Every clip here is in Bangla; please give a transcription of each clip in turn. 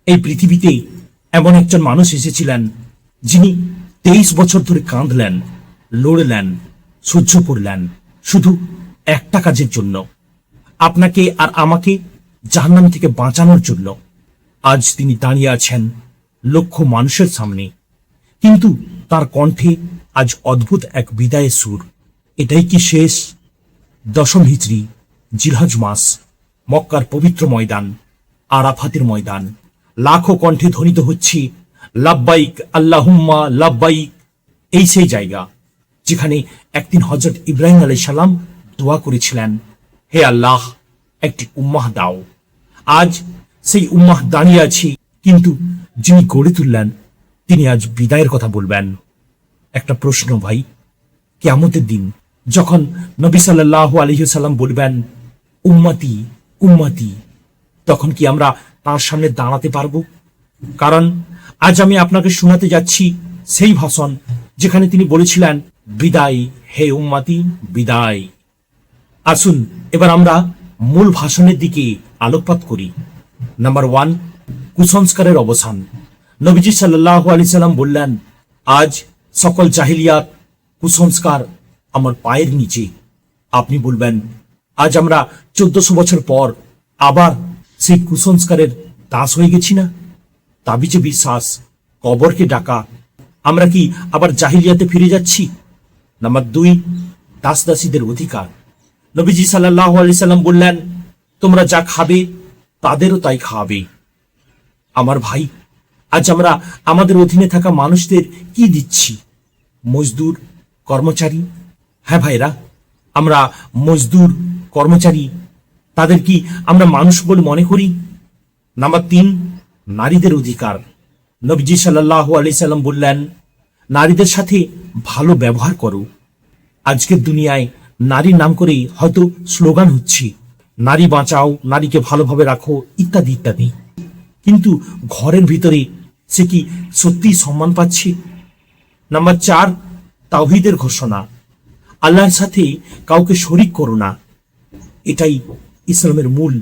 এই পৃথিবীতে এমন একজন মানুষ এসেছিলেন যিনি 23 বছর ধরে কাঁদলেন, লড়লেন, সহ্য করলেন শুধু একটা কাজের জন্য, আপনাকে আর আমাকে জাহান্নাম থেকে বাঁচানোর জন্য। আজ তিনি দাঁড়িয়ে আছেন লক্ষ মানুষের সামনে, কিন্তু তার কণ্ঠে আজ অদ্ভুত এক বিদায়ের সুর। এটাই কি শেষ? 10ম হিজরি, জিলহজ মাস, মক্কার পবিত্র ময়দান, আরাফাতের ময়দান। লাখো কণ্ঠে ধ্বনিত হচ্ছে লাব্বাইক আল্লাহুম্মা লাব্বাইক। এই সেই জায়গা যেখানে একদিন হযরত ইব্রাহিম আলাইহিস সালাম দোয়া করেছিলেন, হে আল্লাহ, একটি উম্মাহ দাও। আজ সেই উম্মাহ দাঁড়িয়ে আছে, কিন্তু যিনি গড়ে তুললেন তিনি আজ বিদায়ের কথা বলবেন। একটা প্রশ্ন ভাই, কিয়ামতের দিন যখন নবী সাল্লাল্লাহু আলাইহি সাল্লাম বলবেন উম্মতি উম্মতি, তখন কি আমরা তার সামনে দাঁড়াতে পারবো? কারণ আজ আমি আপনাকে শোনাতে যাচ্ছি সেই ভাষণ যেখানে তিনি বলেছিলেন, বিদায় হে উম্মতি, বিদায়। আসুন এবার আমরা মূল ভাষণের দিকে আলোকপাত করি। নাম্বার 1, কুসংস্কারের অবসান। নবীজি সাল্লাল্লাহু আলাইহি সাল্লাম বললেন, আজ সকল জাহিলিয়াত, কুসংস্কার আমার পায়ের নিচে। আপনি বলবেন, আজ আমরা 1400 বছর পর আবার সেই কুসংস্কারের দাস হয়ে গেছি না? তাবিজে বিশ্বাস, কবরকে ডাকা, আমরা কি আবার জাহিলিয়াতে ফিরে যাচ্ছি? নাম্বার 2, দাস দাসীদের অধিকার। নবীজি সাল্লাল্লাহু আলাইহি সাল্লাম বললেন, তোমরা যা খাবে তাদেরও তাই খাওয়াবে। আমার ভাই, আজ আমরা আমাদের অধীনে থাকা মানুষদের কি দিচ্ছি? মজদুর, কর্মচারী। হ্যাঁ ভাইরা, আমরা মজদুর, কর্মচারী, তাদের কি আমরা মানুষ বলে মনে করি? নাম্বার 3, নারীদের অধিকার। নবীজি সাল্লাল্লাহু আলাইহি সাল্লাম বললেন, নারীদের সাথে ভালো ব্যবহার করো। আজকের দুনিয়ায় নারীর নাম করে হয়তো স্লোগান হচ্ছে, নারী বাঁচাও, নারীকে ভালোভাবে রাখো, ইত্যাদি ইত্যাদি, কিন্তু ঘরের ভিতরে সে কি সত্যি সম্মান পাচ্ছে? নাম্বার 4, তাওহীদের ঘোষণা। আল্লাহর সাথে কাউকে শরীক করো না, এটাই ইসলামের মূল।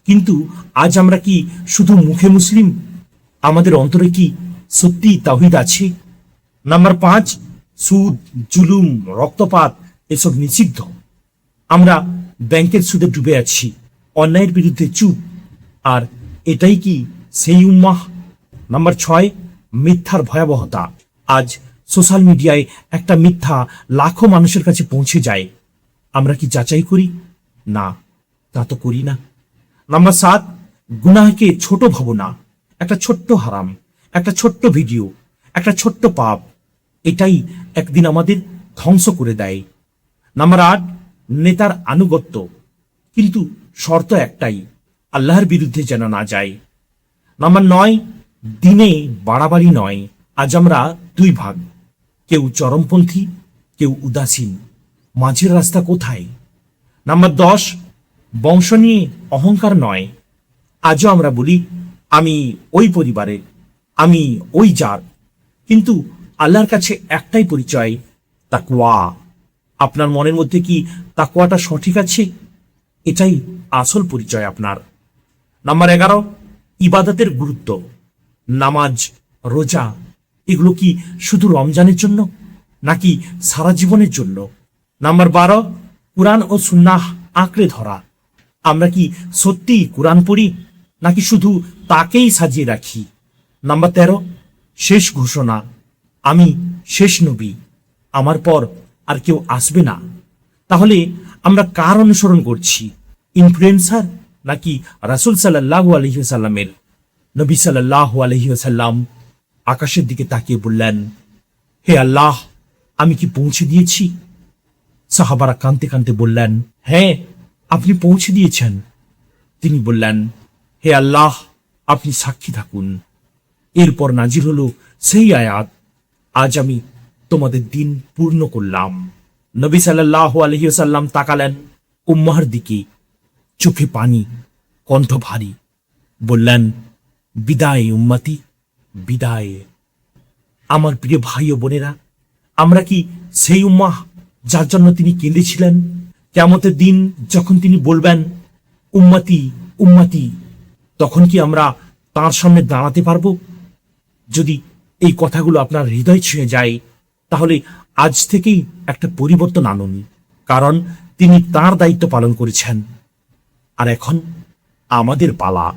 কিন্তু আজ আমরা কি শুধু মুখে মুসলিম? আমাদের অন্তরে কি সত্যি তাওহীদ আছে? নাম্বার 5, সুদ, জুলুম, রক্তপাত এসব নিষিদ্ধ। আমরা ব্যাংকের সুদে ডুবে আছি, অন্যায়ের বিরুদ্ধে চুপ। আর এটাই কি সেই উম্মাহ? নাম্বার 6, মিথ্যার ভয়াবহতা। আজ সোশ্যাল মিডিয়ায় একটা মিথ্যা লাখো মানুষের কাছে পৌঁছে যায়, আমরা কি যাচাই করি? না, তা তো করি না। নাম্বার 7, গুনাহকে ছোট ভাবো না। একটা ছোট্ট হারাম, একটা ছোট্ট ভিডিও, একটা ছোট্ট পাপ, এটাই একদিন আমাদের ধ্বংস করে দেয়। নাম্বার 8, নেতার আনুগত্য, কিন্তু শর্ত একটাই, আল্লাহর বিরুদ্ধে যেন না যায়। নাম্বার 9, দিনে বাড়াবাড়ি নয়। আজ আমরা 2 ভাগ, কেউ চরমপন্থী, কেউ উদাসীন। মাঝের রাস্তা কোথায়? নাম্বার 10, বংশ নিয়ে অহংকার নয়। আজও আমরা বলি, আমি ওই পরিবারে, আমি ওই জাত, কিন্তু আল্লাহর কাছে একটাই পরিচয়, তাকওয়া। আপনার মনের মধ্যে কি তাকওয়াটা সঠিক আছে? এটাই আসল পরিচয় আপনার। নাম্বার 11, ইবাদতের গুরুত্ব। নামাজ, রোজা, এগুলো কি শুধু রমজানের জন্য নাকি সারা জীবনের জন্য? নাম্বার 12, কুরআন ও সুন্নাহ আঁকড়ে ধরা। আমরা কি সত্যি কুরআন পড়ি নাকি শুধু তাকেই সাজিয়ে রাখি? নাম্বার 13, শেষ ঘোষণা। আমি শেষ নবী, আমার পর আর কেউ আসবে না। তাহলে আমরা কার অনুসরণ করছি? ইনফ্লুয়েন্সার নাকি রাসূল সাল্লাল্লাহু আলাইহি ওয়াসাল্লামের? নবী সাল্লাল্লাহু আলাইহি ওয়াসাল্লাম আকাশের দিকে তাকিয়ে বললেন, হে আল্লাহ, আমি কি পৌঁছে দিয়েছি? সাহাবারা কাঁদতে কাঁদতে বললেন, হ্যাঁ, আপনি পৌঁছে দিয়েছেন। তিনি বললেন, হে আল্লাহ, আপনি সাক্ষী থাকুন। এরপর নাজিল হলো সেই আয়াত, আজ আমি তোমাদের দিন পূর্ণ করলাম। নবী সাল্লাল্লাহু আলাইহি ওয়াসাল্লাম তাকালেন উম্মাহর দিকে, চোখে পানি, কণ্ঠ ভারী, বললেন, বিদায় উম্মতি, বিদায়। আমার প্রিয় ভাই ও বোনেরা, আমরা কি সেই উম্মাহ যার জন্য তিনি কেঁদেছিলেন? কিয়ামতের দিন যখন তিনি বলবেন, উম্মতি উম্মতি, তখন কি আমরা তার সামনে দাঁড়াতে পারবো? যদি এই কথাগুলো আপনার হৃদয় ছুঁয়ে যায়, তাহলে আজ থেকেই একটা পরিবর্তন আনুন, কারণ তিনি তার দায়িত্ব পালন করেছেন। আর এখন আমাদের পালা।